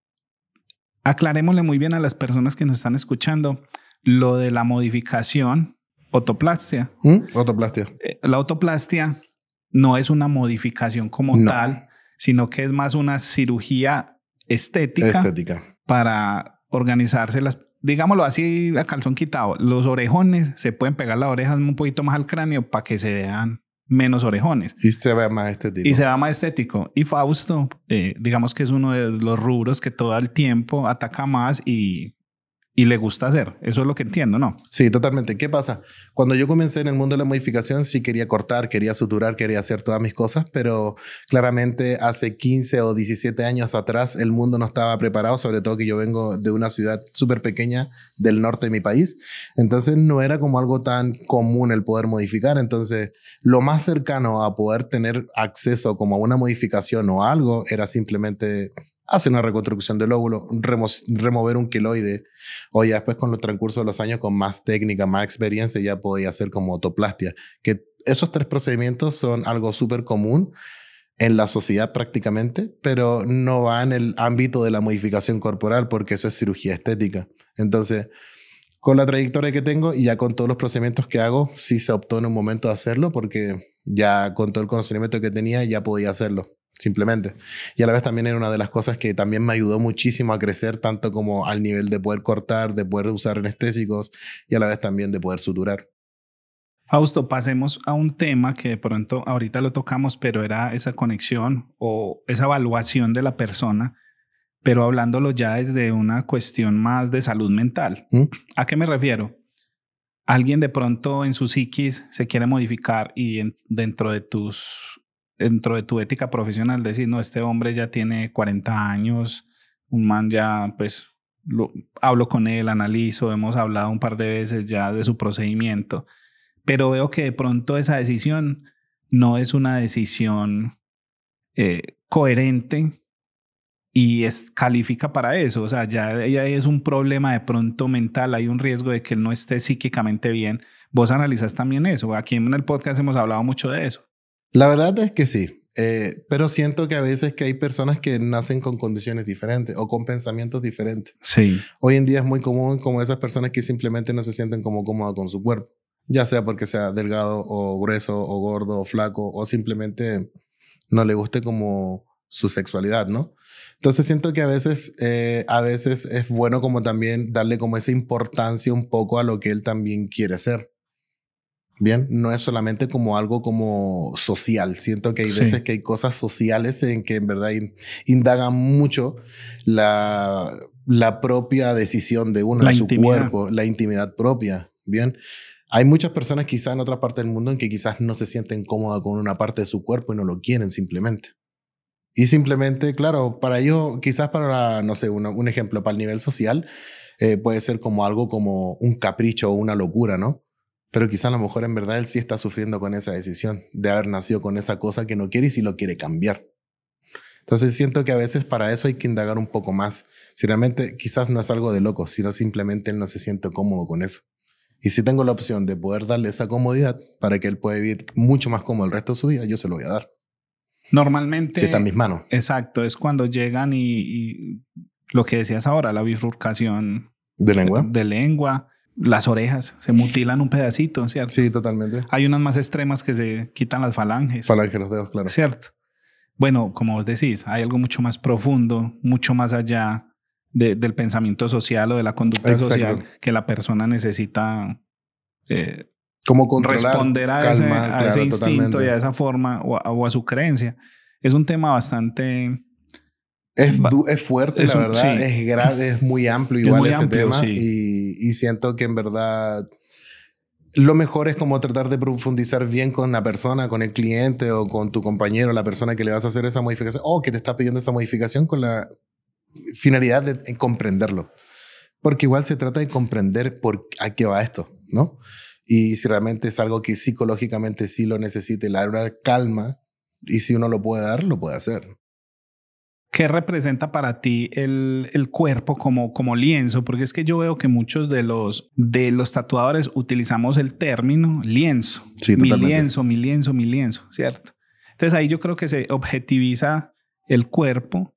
aclarémosle muy bien a las personas que nos están escuchando lo de la modificación, otoplastia. Otoplastia. La autoplastia no es una modificación como No. tal, sino que es más una cirugía estética Estética. para organizarse las, digámoslo así, a calzón quitado. Los orejones se pueden pegar las orejas un poquito más al cráneo para que se vean menos orejones. Y se ve más estético. Y se va más estético. Y Fausto, digamos que es uno de los rubros que todo el tiempo ataca más y y le gusta hacer. Eso es lo que entiendo, ¿no? Sí, totalmente. ¿Qué pasa? Cuando yo comencé en el mundo de la modificación, sí quería cortar, quería suturar, quería hacer todas mis cosas, pero claramente hace 15 o 17 años atrás el mundo no estaba preparado, sobre todo que yo vengo de una ciudad súper pequeña del norte de mi país. Entonces no era como algo tan común el poder modificar. Entonces lo más cercano a poder tener acceso como a una modificación o algo era simplemente hacer una reconstrucción del óvulo, remover un queloide, o ya después con el transcurso de los años, con más técnica, más experiencia, ya podía hacer como autoplastia. Que esos 3 procedimientos son algo súper común en la sociedad prácticamente, pero no va en el ámbito de la modificación corporal porque eso es cirugía estética. Entonces, con la trayectoria que tengo y ya con todos los procedimientos que hago, sí se optó en un momento a hacerlo porque ya con todo el conocimiento que tenía ya podía hacerlo. Simplemente. Y a la vez también era una de las cosas que también me ayudó muchísimo a crecer, tanto como al nivel de poder cortar, de poder usar anestésicos y a la vez también de poder suturar. Fausto, pasemos a un tema que de pronto ahorita lo tocamos, pero era esa conexión o esa evaluación de la persona, pero hablándolo ya desde una cuestión más de salud mental. ¿Mm? ¿A qué me refiero? Alguien de pronto en su psiquis se quiere modificar y dentro de tu ética profesional decir, no, este hombre ya tiene 40 años, un man ya, pues, hablo con él, analizo, hemos hablado un par de veces ya de su procedimiento, pero veo que de pronto esa decisión no es una decisión coherente y califica para eso. O sea, ya es un problema de pronto mental, hay un riesgo de que él no esté psíquicamente bien. Vos analizas también eso. Aquí en el podcast hemos hablado mucho de eso. La verdad es que sí, pero siento que a veces que hay personas que nacen con condiciones diferentes o con pensamientos diferentes. Sí. Hoy en día es muy común como esas personas que simplemente no se sienten como cómodas con su cuerpo, ya sea porque sea delgado o grueso o gordo o flaco o simplemente no le guste como su sexualidad, ¿no? Entonces siento que a veces es bueno como también darle como esa importancia un poco a lo que él también quiere ser. Bien, no es solamente como algo como social. Siento que hay veces que hay cosas sociales en que en verdad indagan mucho la propia decisión de uno, La de su intimidad. cuerpo, la intimidad propia. Bien, hay muchas personas quizás en otra parte del mundo en que quizás no se sienten cómodas con una parte de su cuerpo y no lo quieren simplemente. Y simplemente, claro, para ello, quizás para, no sé, un ejemplo, para el nivel social, puede ser como algo como un capricho o una locura, ¿no? Pero quizás a lo mejor en verdad él sí está sufriendo con esa decisión de haber nacido con esa cosa que no quiere y sí lo quiere cambiar. Entonces siento que a veces para eso hay que indagar un poco más. Si realmente quizás no es algo de loco, sino simplemente él no se siente cómodo con eso. Y si tengo la opción de poder darle esa comodidad para que él pueda vivir mucho más cómodo el resto de su vida, yo se lo voy a dar. Normalmente, Si está en mis manos. Exacto, es cuando llegan y lo que decías ahora, la bifurcación ¿De lengua? de lengua, las orejas se mutilan un pedacito, ¿cierto? Sí, totalmente. Hay unas más extremas que se quitan las falanges. Falange de los dedos, claro. ¿Cierto? Bueno, como vos decís, hay algo mucho más profundo, mucho más allá del pensamiento social o de la conducta social que la persona necesita como controlar, responder a calmar, ese claro, instinto totalmente. y a esa forma o a su creencia. Es un tema bastante... Es fuerte, la verdad. Sí. Es grave, es muy amplio igual muy ese amplio, tema. sí. Y siento que en verdad lo mejor es como tratar de profundizar bien con la persona, con el cliente o con tu compañero, la persona que le vas a hacer esa modificación o que te está pidiendo esa modificación con la finalidad de comprenderlo. Porque igual se trata de comprender a qué va esto, ¿no? Y si realmente es algo que psicológicamente sí lo necesite, la una calma, y si uno lo puede dar, lo puede hacer. ¿Qué representa para ti el cuerpo como lienzo? Porque es que yo veo que muchos de los tatuadores utilizamos el término lienzo. Sí, mi totalmente. lienzo, mi lienzo, mi lienzo, ¿cierto? Entonces ahí yo creo que se objetiviza el cuerpo.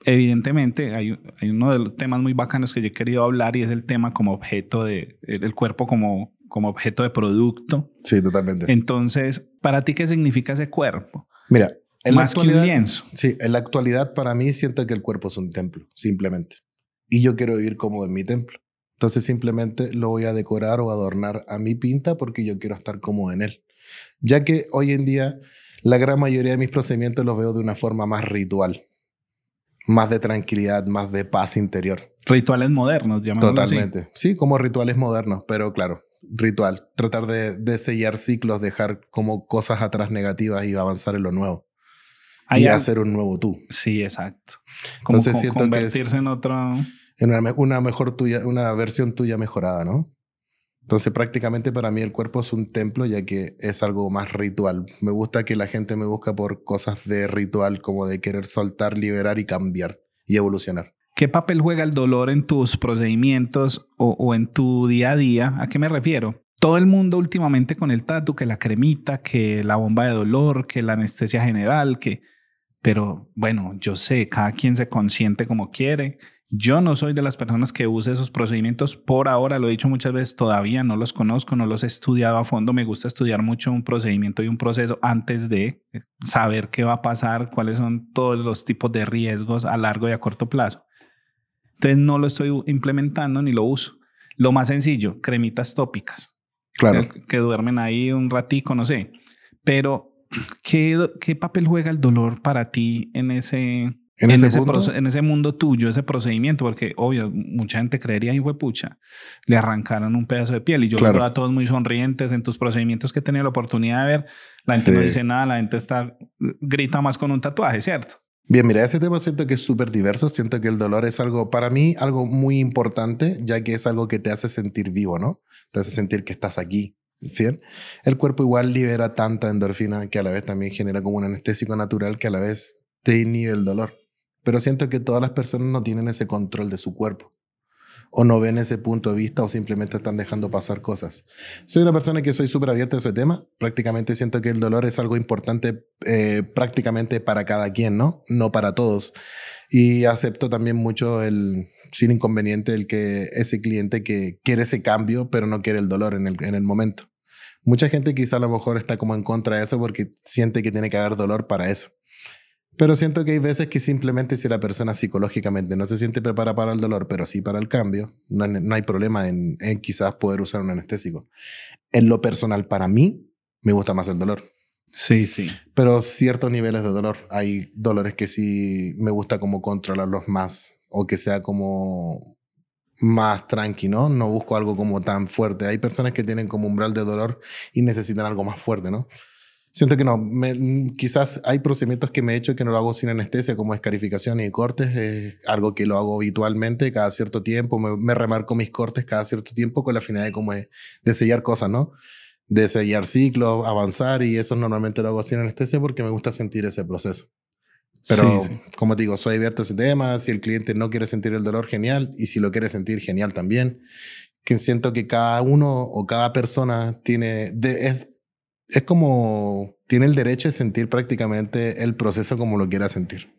Evidentemente hay uno de los temas muy bacanos que yo he querido hablar y es el tema como objeto el cuerpo como objeto de producto. Sí, totalmente. Entonces, ¿para ti qué significa ese cuerpo? Mira, más que un lienzo. Sí, en la actualidad para mí siento que el cuerpo es un templo, simplemente. Y yo quiero vivir cómodo en mi templo. Entonces simplemente lo voy a decorar o adornar a mi pinta porque yo quiero estar cómodo en él. Ya que hoy en día la gran mayoría de mis procedimientos los veo de una forma más ritual. más de tranquilidad, más de paz interior. Rituales modernos, llamémoslo así. Totalmente. Sí, como rituales modernos, pero claro, ritual. Tratar de sellar ciclos, dejar como cosas atrás negativas y avanzar en lo nuevo. Y hacer un nuevo tú. Sí, exacto. Como Entonces siento convertirse que en otro... En una versión tuya mejorada, ¿no? Entonces prácticamente para mí el cuerpo es un templo, ya que es algo más ritual. Me gusta que la gente me busca por cosas de ritual, como de querer soltar, liberar y cambiar y evolucionar. ¿Qué papel juega el dolor en tus procedimientos o en tu día a día? ¿A qué me refiero? Todo el mundo últimamente con el tatu, que la cremita, que la bomba de dolor, que la anestesia general, que... Pero bueno, yo sé, cada quien se consiente como quiere. Yo no soy de las personas que use esos procedimientos por ahora, lo he dicho muchas veces, todavía no los conozco, no los he estudiado a fondo. Me gusta estudiar mucho un procedimiento y un proceso antes de saber qué va a pasar, cuáles son todos los tipos de riesgos a largo y a corto plazo. Entonces no lo estoy implementando ni lo uso. Lo más sencillo, cremitas tópicas. Claro. Que duermen ahí un ratico, no sé. Pero, ¿qué papel juega el dolor para ti en ese mundo tuyo, ese procedimiento? Porque, obvio, mucha gente creería, hijo de pucha, le arrancaron un pedazo de piel. Y yo los veo a todos muy sonrientes en tus procedimientos que he tenido la oportunidad de ver. La gente no dice nada, la gente grita más con un tatuaje, ¿cierto? Bien, mira, ese tema siento que es súper diverso. Siento que el dolor es algo, para mí, algo muy importante, ya que es algo que te hace sentir vivo, ¿no? Te hace sentir que estás aquí. ¿Sí? El cuerpo igual libera tanta endorfina que a la vez también genera como un anestésico natural que a la vez te inhibe el dolor. Pero siento que todas las personas no tienen ese control de su cuerpo. O no ven ese punto de vista o simplemente están dejando pasar cosas. Soy una persona que soy súper abierta a ese tema. Prácticamente siento que el dolor es algo importante prácticamente para cada quien, ¿no? No para todos. Y acepto también mucho sin inconveniente, ese cliente que quiere ese cambio, pero no quiere el dolor en el momento. Mucha gente quizá a lo mejor está como en contra de eso porque siente que tiene que haber dolor para eso. Pero siento que hay veces que simplemente si la persona psicológicamente no se siente preparada para el dolor, pero sí para el cambio, no hay problema en quizás poder usar un anestésico. En lo personal, para mí, me gusta más el dolor. Sí, sí. Pero ciertos niveles de dolor. Hay dolores que sí me gusta como controlarlos más o que sea como más tranqui, ¿no? No busco algo como tan fuerte. Hay personas que tienen como umbral de dolor y necesitan algo más fuerte, ¿no? Siento que no. Quizás hay procedimientos que me he hecho que no lo hago sin anestesia, como escarificación y cortes. Es algo que lo hago habitualmente cada cierto tiempo. Me remarco mis cortes cada cierto tiempo con la finalidad de sellar cosas, ¿no? De sellar ciclos, avanzar, y eso normalmente lo hago sin anestesia porque me gusta sentir ese proceso. Pero, sí. Como te digo, soy abierto a ese tema. Si el cliente no quiere sentir el dolor, genial. Y si lo quiere sentir, genial también. Que siento que cada uno o cada persona es como tiene el derecho de sentir prácticamente el proceso como lo quiera sentir.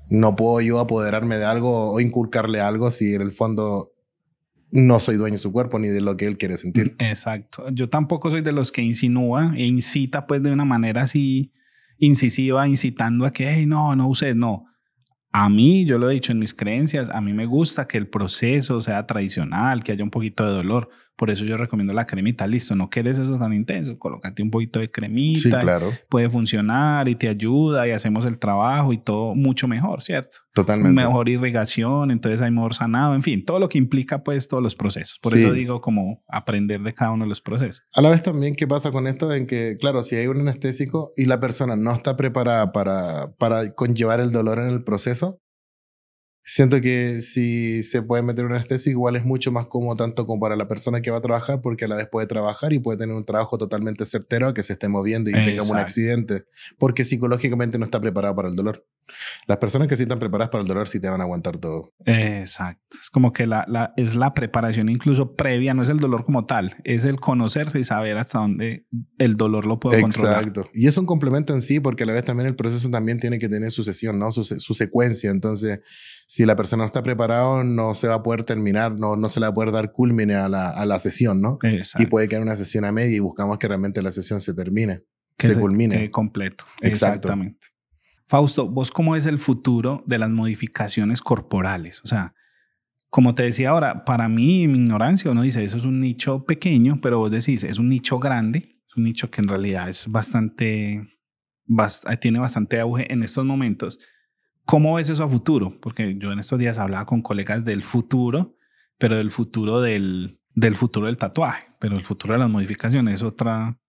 No puedo yo apoderarme de algo o inculcarle algo si en el fondo no soy dueño de su cuerpo ni de lo que él quiere sentir. Exacto. Yo tampoco soy de los que insinúa e incita pues de una manera así incisiva, incitando a que hey, no uses, no. A mí, yo lo he dicho en mis creencias, a mí me gusta que el proceso sea tradicional, que haya un poquito de dolor. Por eso yo recomiendo la cremita. Listo, no quieres eso tan intenso, colócate un poquito de cremita. Sí, claro. Puede funcionar y te ayuda y hacemos el trabajo y todo mucho mejor, ¿cierto? Totalmente. Mejor irrigación, entonces hay mejor sanado, en fin, todo lo que implica pues todos los procesos. Por eso digo como aprender de cada uno de los procesos. A la vez también, ¿qué pasa con esto? En que, claro, si hay un anestésico y la persona no está preparada para conllevar el dolor en el proceso, siento que si se puede meter un anestésico, igual es mucho más cómodo tanto como para la persona que va a trabajar, porque a la vez puede trabajar y puede tener un trabajo totalmente certero a que se esté moviendo y tenga un accidente, porque psicológicamente no está preparado para el dolor. Las personas que sí están preparadas para el dolor sí te van a aguantar todo. Exacto. Es como que es la preparación incluso previa, no es el dolor como tal, es el conocerse y saber hasta dónde el dolor lo puedo controlar. Exacto. Y es un complemento en sí, porque a la vez también el proceso también tiene que tener su sesión, ¿no? Su secuencia. Entonces, si la persona no está preparada, no se va a poder terminar, no se le va a poder dar culmine a la sesión, ¿no? Exacto. Y puede quedar una sesión a media y buscamos que realmente la sesión se termine, se culmine. Completo. Exacto. Exactamente. Fausto, ¿vos cómo es el futuro de las modificaciones corporales? O sea, como te decía ahora, para mí, mi ignorancia, uno dice, eso es un nicho pequeño, pero vos decís, es un nicho grande, es un nicho que en realidad es tiene bastante auge en estos momentos. ¿Cómo ves eso a futuro? Porque yo en estos días hablaba con colegas del futuro, pero del futuro del futuro del tatuaje, pero el futuro de las modificaciones es otra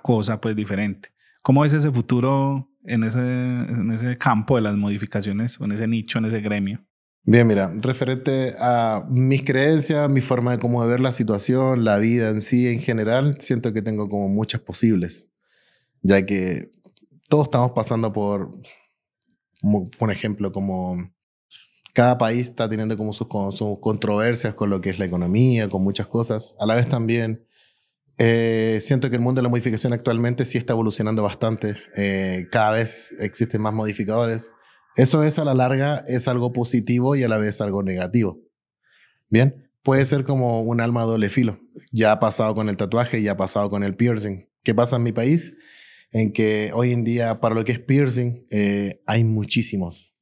cosa pues diferente. ¿Cómo ves ese futuro en ese campo de las modificaciones o en ese nicho, en ese gremio? Bien, mira, referente a mis creencias, mi forma de cómo ver la situación, la vida en sí en general, siento que tengo como muchas posibles, ya que todos estamos pasando por ejemplo, como cada país está teniendo como sus controversias con lo que es la economía, con muchas cosas. A la vez también siento que el mundo de la modificación actualmente sí está evolucionando bastante. Cada vez existen más modificadores. Eso es a la larga, es algo positivo y a la vez algo negativo. Bien, puede ser como un alma de doble filo. Ya ha pasado con el tatuaje, ya ha pasado con el piercing. ¿Qué pasa en mi país? En que hoy en día para lo que es piercing hay muchísimos.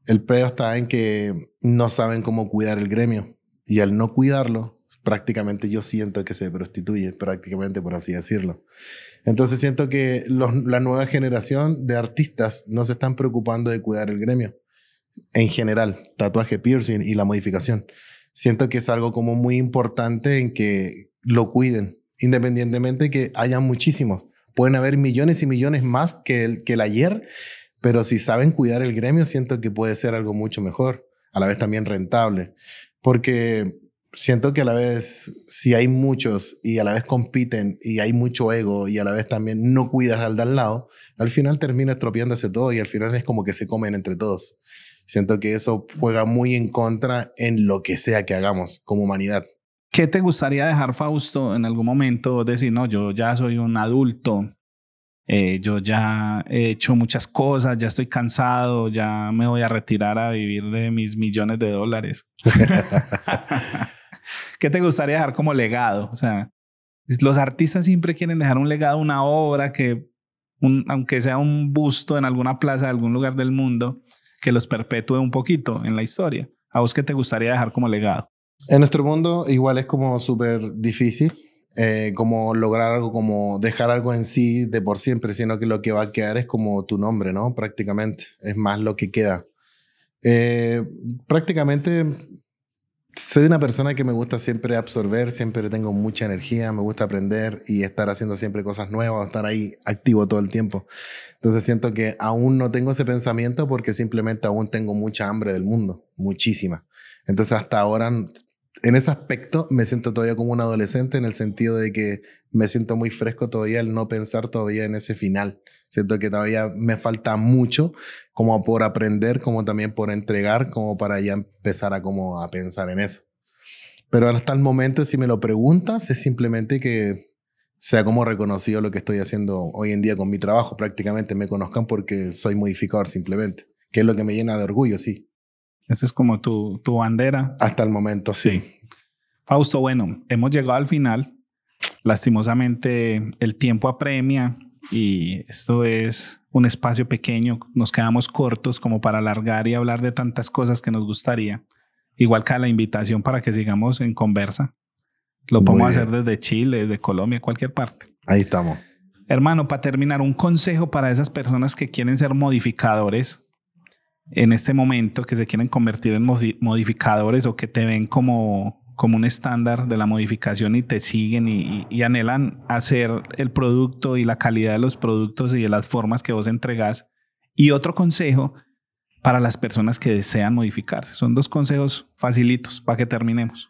El peor está en que no saben cómo cuidar el gremio y al no cuidarlo, prácticamente yo siento que se prostituye, prácticamente por así decirlo. Entonces siento que la nueva generación de artistas no se están preocupando de cuidar el gremio. En general, tatuaje, piercing y la modificación. Siento que es algo como muy importante en que lo cuiden, independientemente que haya muchísimos. Pueden haber millones y millones más que el ayer, pero si saben cuidar el gremio, siento que puede ser algo mucho mejor, a la vez también rentable. Porque siento que a la vez, si hay muchos y a la vez compiten y hay mucho ego y a la vez también no cuidas al de al lado, al final termina estropeándose todo y al final es como que se comen entre todos. Siento que eso juega muy en contra en lo que sea que hagamos como humanidad. ¿Qué te gustaría dejar, Fausto, en algún momento? Decir, no, yo ya soy un adulto, yo ya he hecho muchas cosas, ya estoy cansado, ya me voy a retirar a vivir de mis millones de dólares. ¿Qué te gustaría dejar como legado? O sea, los artistas siempre quieren dejar un legado, una obra aunque sea un busto en alguna plaza de algún lugar del mundo, que los perpetúe un poquito en la historia. ¿A vos qué te gustaría dejar como legado? En nuestro mundo igual es como súper difícil como lograr algo, como dejar algo en sí de por siempre, sino que lo que va a quedar es como tu nombre, ¿no? Prácticamente, es más lo que queda. Prácticamente soy una persona que me gusta siempre absorber, siempre tengo mucha energía, me gusta aprender y estar haciendo siempre cosas nuevas, estar ahí activo todo el tiempo. Entonces siento que aún no tengo ese pensamiento porque simplemente aún tengo mucha hambre del mundo, muchísima. Entonces hasta ahora, en ese aspecto, me siento todavía como un adolescente en el sentido de que me siento muy fresco todavía el no pensar todavía en ese final. Siento que todavía me falta mucho como por aprender, como también por entregar, como para ya empezar como a pensar en eso. Pero hasta el momento, si me lo preguntas, es simplemente que sea como reconocido lo que estoy haciendo hoy en día con mi trabajo. Prácticamente me conozcan porque soy modificador simplemente, que es lo que me llena de orgullo, sí. Esa es como tu bandera. Hasta el momento, sí. Fausto, bueno, hemos llegado al final. Lastimosamente, el tiempo apremia y esto es un espacio pequeño. Nos quedamos cortos como para alargar y hablar de tantas cosas que nos gustaría. Igual que la invitación para que sigamos en conversa. Lo podemos hacer desde Chile, desde Colombia, cualquier parte. Ahí estamos. Hermano, para terminar, un consejo para esas personas que quieren ser modificadores en este momento, que se quieren convertir en modificadores o que te ven como un estándar de la modificación y te siguen y anhelan hacer el producto y la calidad de los productos y de las formas que vos entregás. Y otro consejo para las personas que desean modificarse. Son 2 consejos facilitos para que terminemos.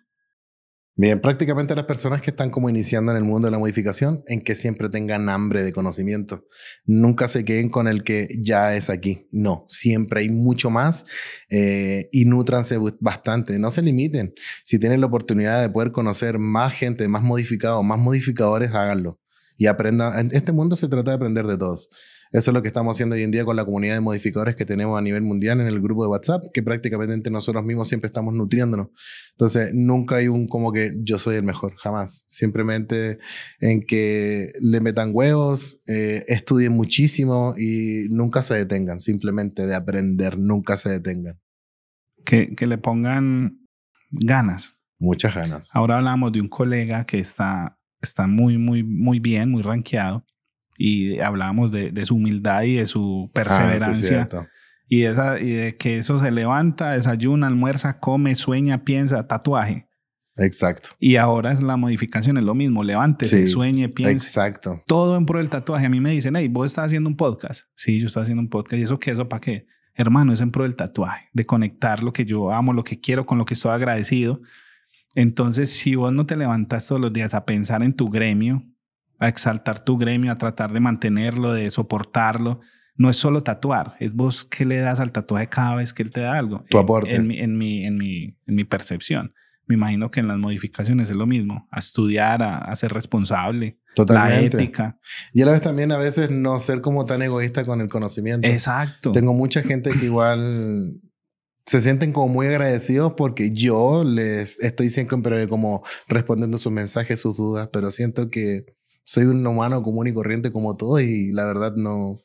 Bien, prácticamente las personas que están como iniciando en el mundo de la modificación, en que siempre tengan hambre de conocimiento. Nunca se queden con el que ya es aquí. No, siempre hay mucho más y nútranse bastante. No se limiten. Si tienen la oportunidad de poder conocer más gente, más modificados, más modificadores, háganlo. Y aprendan. En este mundo se trata de aprender de todos. Eso es lo que estamos haciendo hoy en día con la comunidad de modificadores que tenemos a nivel mundial en el grupo de WhatsApp, que prácticamente entre nosotros mismos siempre estamos nutriéndonos. Entonces, nunca hay un como que yo soy el mejor, jamás. Simplemente en que le metan huevos, estudien muchísimo y nunca se detengan. Simplemente de aprender, nunca se detengan. Que le pongan ganas. Muchas ganas. Ahora hablamos de un colega que está muy, muy, muy bien, muy rankeado. Y hablábamos de su humildad y de su perseverancia. Sí, y de que eso se levanta, desayuna, almuerza, come, sueña, piensa, tatuaje. Exacto. Y ahora es la modificación, es lo mismo. Levántese, sueñe, piense. Exacto. Todo en pro del tatuaje. A mí me dicen, hey, ¿vos estás haciendo un podcast? Sí, yo estoy haciendo un podcast. ¿Y eso qué? ¿Eso para qué? Hermano, es en pro del tatuaje, de conectar lo que yo amo, lo que quiero, con lo que estoy agradecido. Entonces, si vos no te levantas todos los días a pensar en tu gremio, a exaltar tu gremio, a tratar de mantenerlo, de soportarlo, no es solo tatuar, es vos que le das al tatuaje cada vez que él te da algo. Tu aporte. En mi percepción. Me imagino que en las modificaciones es lo mismo, a estudiar, a ser responsable. Totalmente. La ética. Y a la vez también a veces no ser como tan egoísta con el conocimiento. Exacto. Tengo mucha gente que igual se sienten como muy agradecidos porque yo les estoy siempre como respondiendo sus mensajes, sus dudas, pero siento que soy un humano común y corriente como todos y la verdad no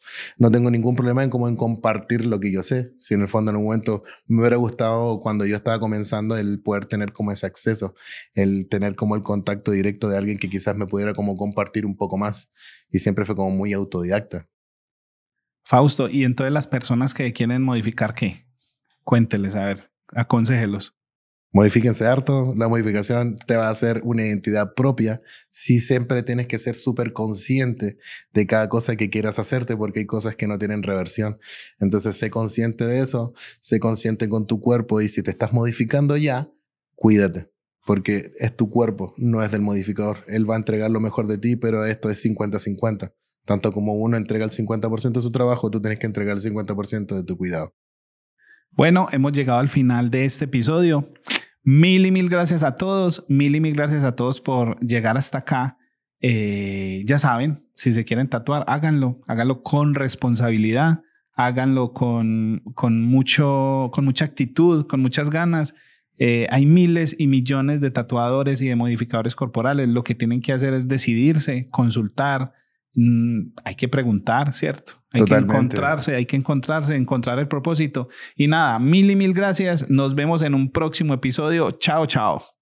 tengo ningún problema en compartir lo que yo sé. Si en el fondo en un momento me hubiera gustado cuando yo estaba comenzando el poder tener como ese acceso, el tener como el contacto directo de alguien que quizás me pudiera como compartir un poco más y siempre fue como muy autodidacta. Fausto, y entonces las personas que quieren modificar, ¿qué? Cuénteles, a ver, aconséjelos. Modifíquense harto, la modificación te va a hacer una identidad propia. Sí, siempre tienes que ser súper consciente de cada cosa que quieras hacerte porque hay cosas que no tienen reversión. Entonces, sé consciente de eso, sé consciente con tu cuerpo y si te estás modificando ya, cuídate. Porque es tu cuerpo, no es del modificador. Él va a entregar lo mejor de ti, pero esto es 50-50. Tanto como uno entrega el 50% de su trabajo, tú tienes que entregar el 50% de tu cuidado. Bueno, hemos llegado al final de este episodio. Mil y mil gracias a todos. Mil y mil gracias a todos por llegar hasta acá. Ya saben, si se quieren tatuar, háganlo. Háganlo con responsabilidad. Háganlo con mucha actitud, con muchas ganas. Hay miles y millones de tatuadores y de modificadores corporales. Lo que tienen que hacer es decidirse, consultar. Hay que preguntar, ¿cierto? Totalmente. Hay que encontrarse, encontrar el propósito. Y nada, mil y mil gracias. Nos vemos en un próximo episodio. Chao, chao.